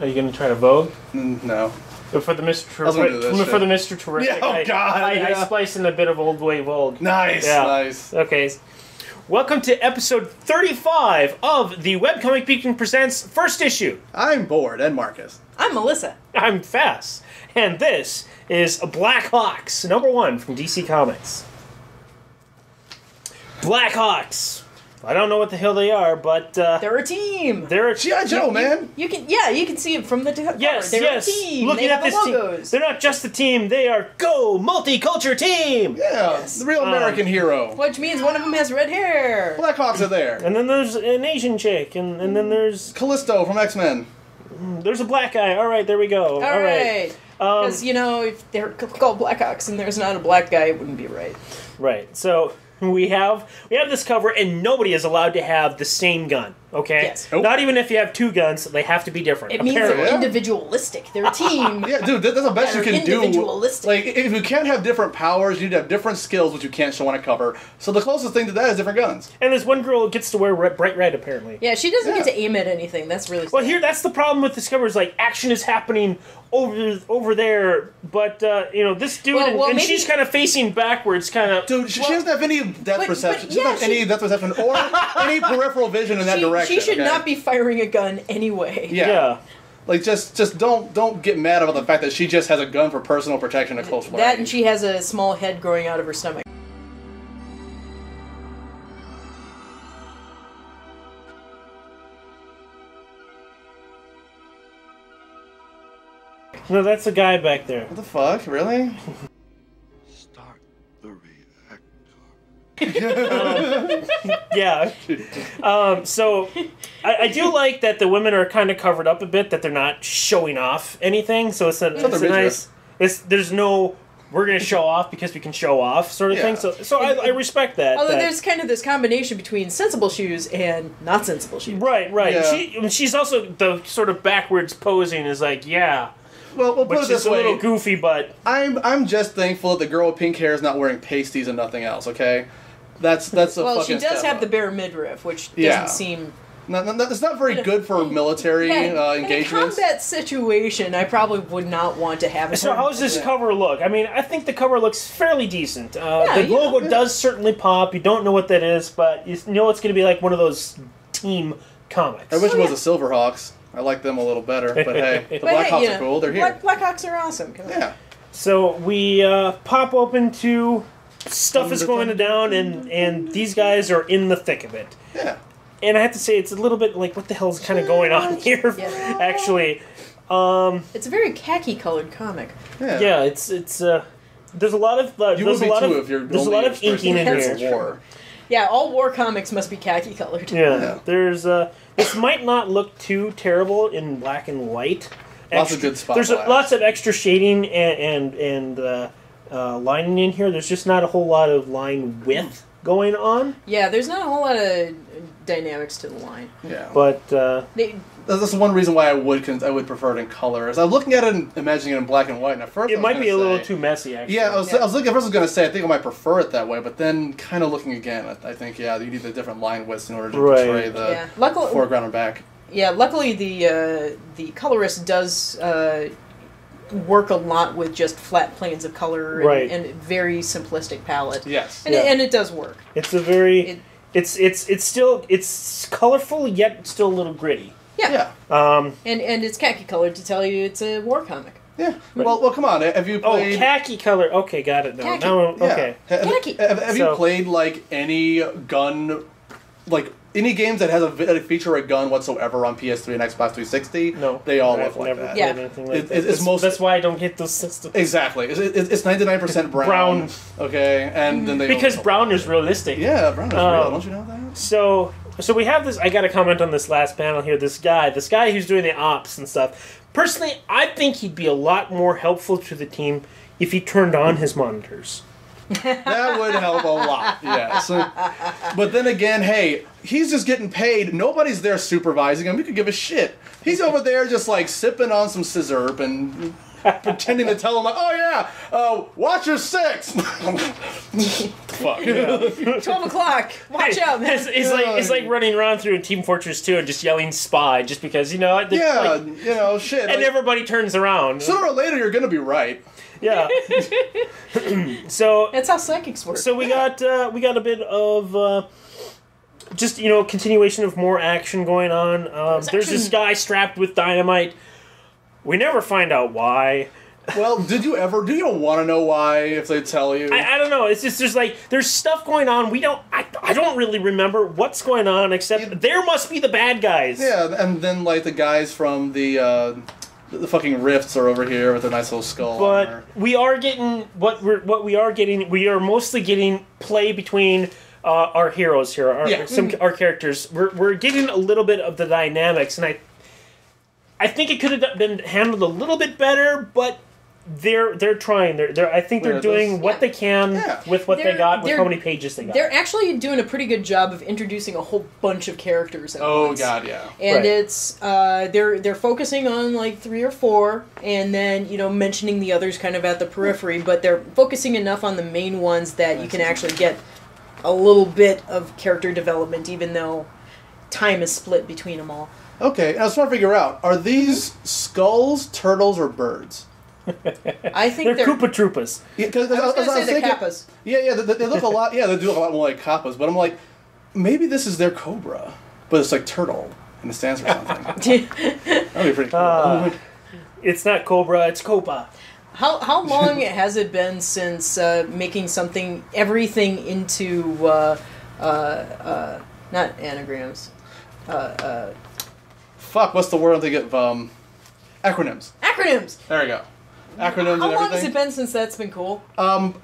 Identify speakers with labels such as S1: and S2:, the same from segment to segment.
S1: Are you going to try to vote?
S2: No.
S1: But for the Mr.
S2: For
S1: the Mr. Terrific,
S2: Yeah, oh God,
S1: I spliced in a bit of Old Way Vogue.
S2: Nice, nice.
S1: Okay. Welcome to episode 35 of the Webcomic Beacon Presents first issue.
S2: I'm Bored, and Marcus.
S3: I'm Melissa.
S1: I'm Fes. And this is Blackhawks, #1 from DC Comics. Blackhawks. I don't know what the hell they are, but
S3: they're a team.
S1: They're a
S2: G.I. Joe, man.
S3: You can see it from the cover.
S1: Yes,
S3: they're
S1: yes.
S3: a team.
S1: Looking
S3: they
S1: at
S3: have
S1: this
S3: logos.
S1: team, they're not just a team. They are Go Multicultural Team.
S2: Yeah, the real American hero.
S3: Which means one of them has red hair.
S2: Blackhawks are there.
S1: And then there's an Asian chick, and then there's
S2: Callisto from X-Men.
S1: There's a black guy. All right, there we go.
S3: All right. Because if they're called Blackhawks and there's not a black guy, it wouldn't be right.
S1: Right. So we have this cover, and nobody is allowed to have the same gun. Okay.
S3: Yes.
S2: Nope.
S1: Not even if you have two guns, they have to be different.
S3: It means
S1: apparently.
S3: they're individualistic. They're a team.
S2: Yeah, dude, that's the best you can do.
S3: Individualistic.
S2: Like, if you can't have different powers, you need to have different skills, which you can't show on a cover. So the closest thing to that is different guns.
S1: And there's one girl who gets to wear bright red, apparently.
S3: Yeah, she doesn't get to aim at anything. That's really sad.
S1: Well, that's the problem with this cover is, like, action is happening over there, but, this dude, and she's kind of facing backwards, kind of...
S2: Dude, she doesn't have any depth perception.
S3: But,
S2: she doesn't have any depth perception or any peripheral vision in that direction.
S3: She should not be firing a gun anyway.
S2: Yeah. Like, just don't get mad about the fact that she just has a gun for personal protection at close range.
S3: That and she has a small head growing out of her stomach.
S1: No, that's a guy back there.
S2: What the fuck? Really?
S4: Start the reactor.
S1: Yeah. So I do like that the women are kind of covered up a bit, that they're not showing off anything. So it's a nice. There's no we're going to show off because we can show off sort of thing. So I respect that.
S3: Although there's kind of this combination between sensible shoes and not sensible shoes.
S1: Right.
S2: Yeah.
S1: She's also the sort of backwards posing is like, yeah.
S2: Well, we'll put it this way.
S1: It's a little goofy, but
S2: I'm just thankful that the girl with pink hair is not wearing pasties and nothing else. Okay, that's a
S3: well,
S2: fucking
S3: she does
S2: step
S3: have
S2: up.
S3: the bare midriff, which doesn't seem.
S2: It's not very good for military engagements.
S3: In a combat situation, I probably would not want to have it.
S1: So how does this cover look? I mean, I think the cover looks fairly decent. The logo does certainly pop. You don't know what that is, but you know it's going to be like one of those team comics.
S2: I wish it was the Silverhawks. I like them a little better, but hey, the Blackhawks are cool. They're here.
S3: Blackhawks are awesome.
S2: Yeah.
S1: So we pop open to stuff is going down, and these guys are in the thick of it.
S2: Yeah.
S1: And I have to say, it's a little bit like, what the hell is kind of going on here?
S3: Yeah.
S1: Actually,
S3: it's a very khaki-colored comic.
S1: Yeah. It's there's a lot of there's a lot of inking in here.
S2: War.
S3: Yeah, all war comics must be khaki-colored.
S1: Yeah. There's this might not look too terrible in black and white.
S2: Lots of good spot
S1: There's
S2: blacks.
S1: lots of extra shading and lining in here. There's just not a whole lot of line width going on.
S3: Yeah, there's not a whole lot of dynamics to the line.
S2: Yeah.
S1: But
S2: that's one reason why I would prefer it in color. As I'm looking at it and imagining it in black and white, and at first
S1: it might be a little too messy, actually.
S2: Yeah, I was looking. At first, I was going to say I think I might prefer it that way, but then kind of looking again, I think you need the different line widths in order to portray the foreground and back.
S3: Yeah, luckily the colorist does work a lot with just flat planes of color and very simplistic palette.
S2: Yes,
S3: and it does work.
S1: It's a very it's colorful yet still a little gritty.
S3: Yeah. And it's khaki colored to tell you it's a war comic.
S2: Yeah. Well, come on. Have you played...
S1: Oh, khaki color. Okay, got it.
S3: Khaki.
S1: Okay.
S3: Khaki.
S2: Have you played, like, any gun... Like, any games that has a feature a gun whatsoever on PS3 and Xbox 360?
S1: No.
S2: They all look like
S1: never
S2: that.
S1: played anything like that. That's why I don't get those systems.
S2: Exactly. It's 99% brown. Okay? And then they...
S1: Because brown is realistic.
S2: Yeah, brown is real. Don't you know that?
S1: So we have this... I got to comment on this last panel here. This guy who's doing the ops and stuff. Personally, I think he'd be a lot more helpful to the team if he turned on his monitors.
S2: That would help a lot, yes. But then again, hey, he's just getting paid. Nobody's there supervising him. He could give a shit. He's over there just, like, sipping on some scissor and pretending to tell him, like, oh yeah, watch your 6. Fuck. Yeah.
S3: 12 o'clock. Watch out, man.
S1: It's like running around through Team Fortress 2 and just yelling spy, just because, shit. And everybody turns around.
S2: Sooner or later, you're gonna be right.
S1: Yeah. So
S3: that's how psychics work.
S1: So we got a bit of just continuation of more action going on. There's this guy strapped with dynamite. We never find out why.
S2: Well, do you want to know why if they tell you?
S1: I don't know. It's just there's stuff going on. I don't really remember what's going on except there must be the bad guys.
S2: Yeah, and then the guys from the fucking rifts are over here with a nice little skull.
S1: But we are getting we are mostly getting play between our heroes here, our characters. We're getting a little bit of the dynamics, and I think it could have been handled a little bit better, but they're trying. I think they're doing what they can with what they got, with how many pages they got.
S3: They're actually doing a pretty good job of introducing a whole bunch of characters at once.
S2: Oh god, yeah.
S3: And it's they're focusing on 3 or 4, and then mentioning the others kind of at the periphery, but they're focusing enough on the main ones that you can actually get a little bit of character development, even though time is split between them all.
S2: Okay, I was trying to figure out, are these skulls, turtles, or birds?
S3: I think they're
S1: Koopa Troopas.
S3: Yeah, I was going to say they're Kappas.
S2: Yeah, they look a lot. Yeah, they do look a lot more like Kappas. But I'm like, maybe this is their Cobra, but it's like turtle, and it stands for something. That'd be pretty cool.
S1: It's not Cobra, it's Copa.
S3: How long has it been since making everything into not anagrams?
S2: Fuck, what's the word I'm thinking of? Acronyms.
S3: Acronyms!
S2: There we go. Acronyms and everything.
S3: How long has it been since that's been cool?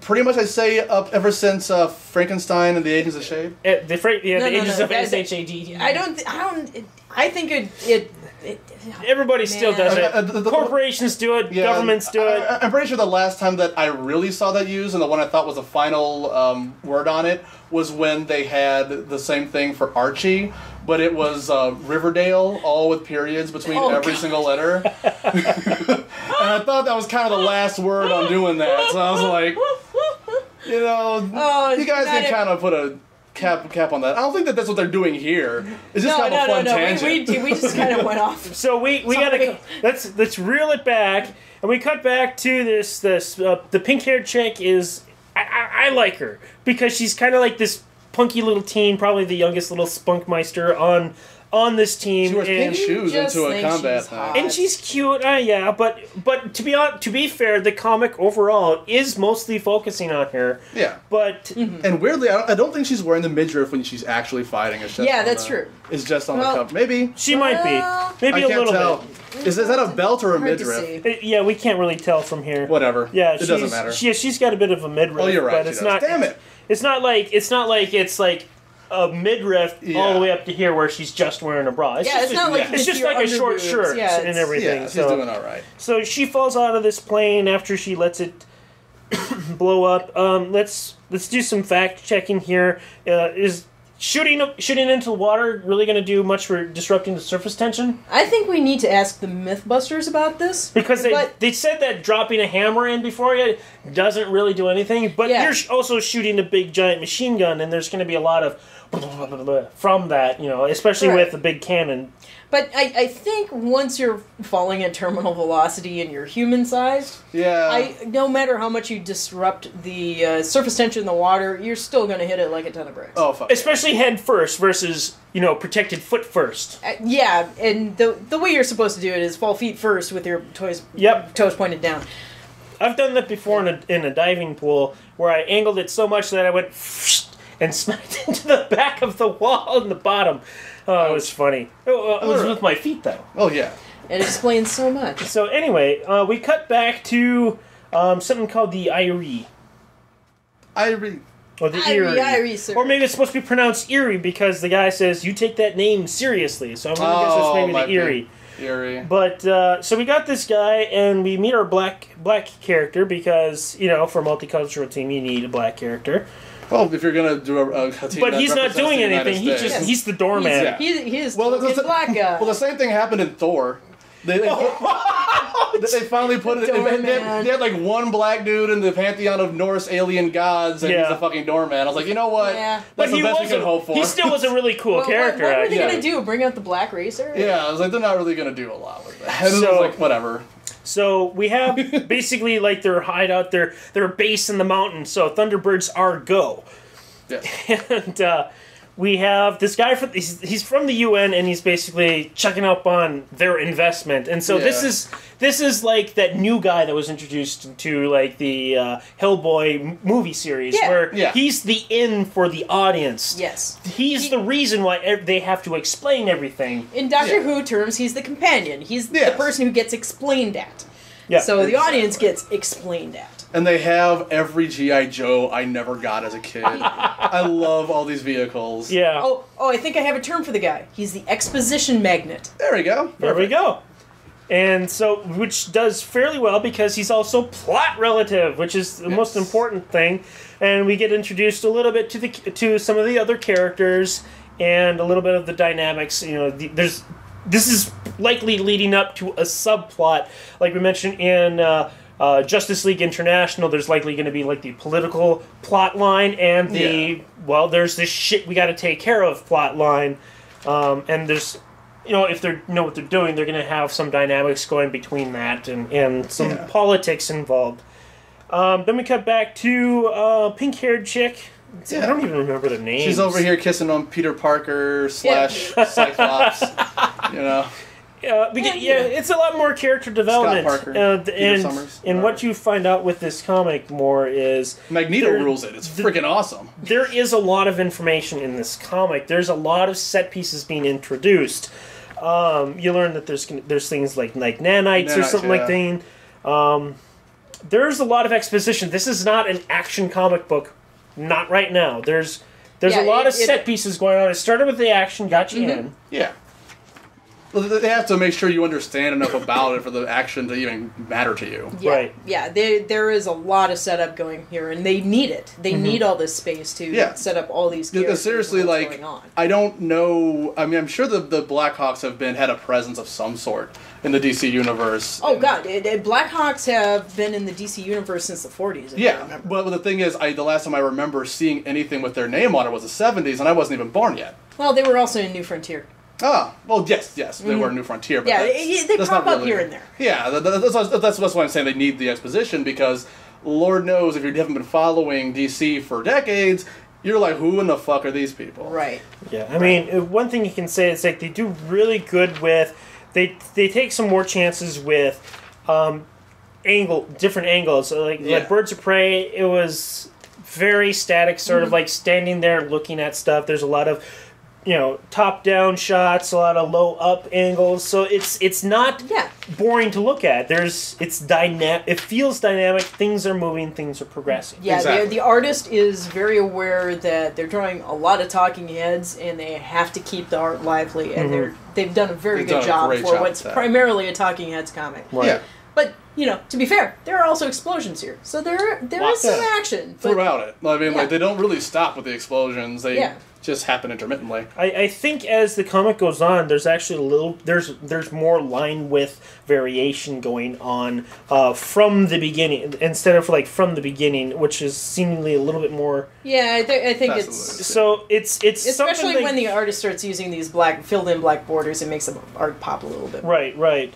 S2: Pretty much I'd say ever since Frankenstein and the Agents of Shade.
S1: Agents of S-H-A-D.
S3: I think it
S1: everybody still does it. Corporations do it. Governments do it.
S2: I'm pretty sure the last time that I really saw that used, and the one I thought was the final word on it, was when they had the same thing for Archie, but it was Riverdale, all with periods between every single letter. And I thought that was kind of the last word on doing that, so I was like, you guys can kind of put a cap on that. I don't think that's what they're doing here. It's just kind of a fun tangent.
S3: We just kind of went off.
S1: So we gotta let's reel it back, and we cut back to this the pink-haired chick is I like her because she's kind of like this punky little teen, probably the youngest little spunkmeister on this team.
S2: She wears pink shoes into a combat thing.
S1: And she's cute, but to be fair, the comic overall is mostly focusing on her.
S2: Yeah.
S1: But
S2: and weirdly, I don't think she's wearing the midriff when she's actually fighting.
S3: That's true.
S2: It's just on the cover. Maybe.
S1: She might be. Maybe a little bit.
S2: Is that a belt or a midriff?
S1: We can't really tell from here.
S2: Whatever.
S1: Yeah,
S2: it doesn't matter.
S1: She's got a bit of a midriff.
S2: Oh, you're right.
S1: But it's not.
S2: Damn it!
S1: It's not like it's like a midriff all the way up to here where she's just wearing a bra. It's just like a short shirt and everything.
S2: Yeah, she's doing all right.
S1: So she falls out of this plane after she lets it blow up. Let's do some fact checking here. Is shooting into the water really going to do much for disrupting the surface tension?
S3: I think we need to ask the Mythbusters about this.
S1: Because they said that dropping a hammer in before you doesn't really do anything, but you're also shooting a big giant machine gun, and there's going to be a lot of from that, especially with the big cannon.
S3: But I think once you're falling at terminal velocity and you're human-sized, no matter how much you disrupt the surface tension in the water, you're still going to hit it like a ton of bricks.
S2: Oh, fuck.
S1: Especially head first versus, protected foot first.
S3: And the way you're supposed to do it is fall feet first with your toes pointed down.
S1: I've done that before in a diving pool where I angled it so much that I went and smacked into the back of the wall in the bottom. Oh, it was funny. It was with my feet, though.
S2: Oh, yeah.
S3: It explains so much.
S1: So, anyway, we cut back to something called the Irie.
S2: Irie.
S1: Or the Erie.
S3: Irie, sir.
S1: Or maybe it's supposed to be pronounced Erie because the guy says, you take that name seriously. So I'm going to guess it's maybe the Erie.
S2: Erie.
S1: But, so we got this guy, and we meet our black character because, for a multicultural team, you need a black character.
S2: Well, if you're going to do a team
S1: but he's not doing anything. He's the doorman.
S3: He's the black guy.
S2: Well, the same thing happened in Thor. They They finally put it. They had like one black dude in the pantheon of Norse alien gods, and he's a fucking doorman. I was like, you know what?
S3: Yeah.
S2: That's the best we could hope for.
S1: He still was a really cool character.
S3: What were they gonna do? Bring out the black racer?
S2: Yeah, I was like, they're not really gonna do a lot with that. So, it was like, whatever.
S1: So we have basically like their hideout, their base in the mountains. So Thunderbirds are go.
S2: Yes.
S1: And we have this guy he's from the UN, and he's basically checking up on their investment. And so this is like that new guy that was introduced to like the Hellboy movie series, where he's the in for the audience.
S3: Yes,
S1: he's the reason why they have to explain everything.
S3: In Doctor Who terms, he's the companion. He's the person who gets explained at.
S1: Yeah.
S3: So the audience gets explained at.
S2: And they have every G.I. Joe I never got as a kid. I love all these vehicles.
S1: Yeah.
S3: Oh, I think I have a term for the guy. He's the exposition magnet.
S2: There we go. Perfect.
S1: There we go. And so, which does fairly well because he's also plot relative, which is the most important thing. And we get introduced a little bit to some of the other characters and a little bit of the dynamics. You know, this is likely leading up to a subplot, like we mentioned in Justice League International. There's likely going to be like the political plot line and there's this shit we got to take care of plot line. And there's, if they know what they're doing, they're going to have some dynamics going between that and some politics involved. Then we cut back to pink-haired chick. I don't even remember the name.
S2: She's over here kissing on Peter Parker / Cyclops.
S1: It's a lot more character development.
S2: Scott Parker, Peter Summers.
S1: And what you find out with this comic more is
S2: Magneto rules it. It's freaking awesome.
S1: There is a lot of information in this comic. There's a lot of set pieces being introduced. You learn that there's things like nanites or something like that. There's a lot of exposition. This is not an action comic book. Not right now. There's a lot of set pieces going on. It started with the action, got you in.
S2: Yeah. Well, they have to make sure you understand enough about it for the action to even matter to you.
S3: Yeah.
S1: Right.
S3: Yeah, there is a lot of setup going here, and they need it. They need all this space to set up all these characters.
S2: Because seriously, like,
S3: going on.
S2: I don't know. I mean, I'm sure the Blackhawks had a presence of some sort in the DC universe.
S3: Oh, God. Blackhawks have been in the DC universe since the 40s, if I remember.
S2: But the thing is, the last time I remember seeing anything with their name on it was the 70s, and I wasn't even born yet.
S3: Well, they were also in New Frontier.
S2: Ah, well, yes, they were New Frontier. But
S3: they pop up here and there.
S2: Yeah, that's why I'm saying they need the exposition, because Lord knows if you haven't been following DC for decades, you're like, who in the fuck are these people?
S3: Right.
S1: Yeah, I mean, one thing you can say is like they do really good with, they take some more chances with different angles. So like Birds of Prey, it was very static, sort of like standing there looking at stuff. There's a lot of top-down shots, a lot of low-up angles, so it's not boring to look at. It's dynamic. It feels dynamic. Things are moving. Things are progressing.
S3: Yeah,
S2: exactly.
S3: The artist is very aware that they're drawing a lot of talking heads, and they have to keep the art lively. And they've done a very good job for what's primarily a talking heads comic.
S2: Right. Yeah.
S3: But to be fair, there are also explosions here, so there is some action
S2: throughout it. I mean, like they don't really stop with the explosions. They just happen intermittently.
S1: I think as the comic goes on, there's actually there's more line width variation going on from the beginning instead of from the beginning, which is seemingly a little bit more.
S3: Yeah, I think it's especially when the artist starts using these filled in black borders, it makes the art pop a little bit.
S1: Right.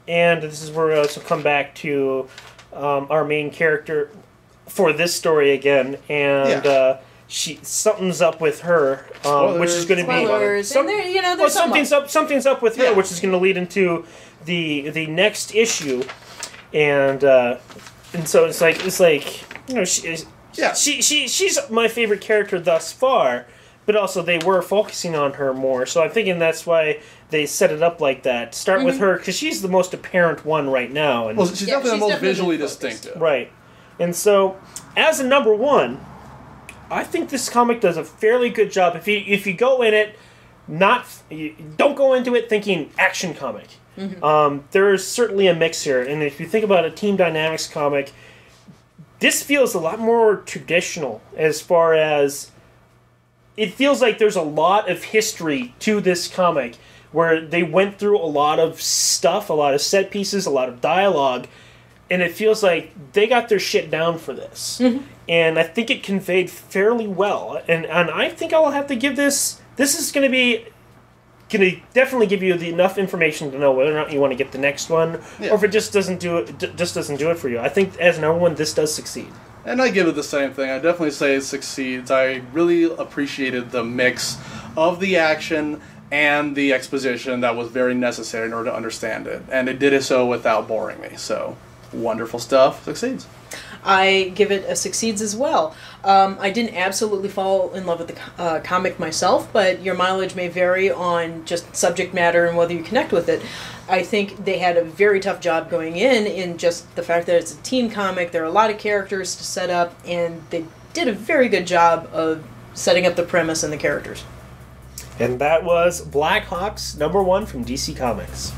S1: And this is where we also come back to our main character for this story again, and something's up with her, which is going to be something's up with her, which is going to lead into the next issue, and so it's like she's my favorite character thus far, but also they were focusing on her more, so I'm thinking that's why they set it up like that. Start with her, because she's the most apparent one right now. And
S2: she's definitely the most visually distinctive.
S1: Right. And so, as a number one, I think this comic does a fairly good job. If you go in it, don't go into it thinking action comic. There is certainly a mix here. And if you think about a Team Dynamics comic, this feels a lot more traditional as far as... It feels like there's a lot of history to this comic. where they went through a lot of stuff, a lot of set pieces, a lot of dialogue, and it feels like they got their shit down for this.
S3: Mm-hmm.
S1: And I think it conveyed fairly well. And I think I'll have to give this... This is going to definitely give you enough information to know whether or not you want to get the next one, or if it just doesn't do it for you. I think as number one, this does succeed.
S2: And I give it the same thing. I definitely say it succeeds. I really appreciated the mix of the action and the exposition that was very necessary in order to understand it. And it did it so without boring me. So, wonderful stuff. Succeeds.
S3: I give it a succeeds as well. I didn't absolutely fall in love with the comic myself, but your mileage may vary on just subject matter and whether you connect with it. I think they had a very tough job going in just the fact that it's a teen comic. There are a lot of characters to set up, and they did a very good job of setting up the premise and the characters.
S1: And that was Blackhawks, number one from DC Comics.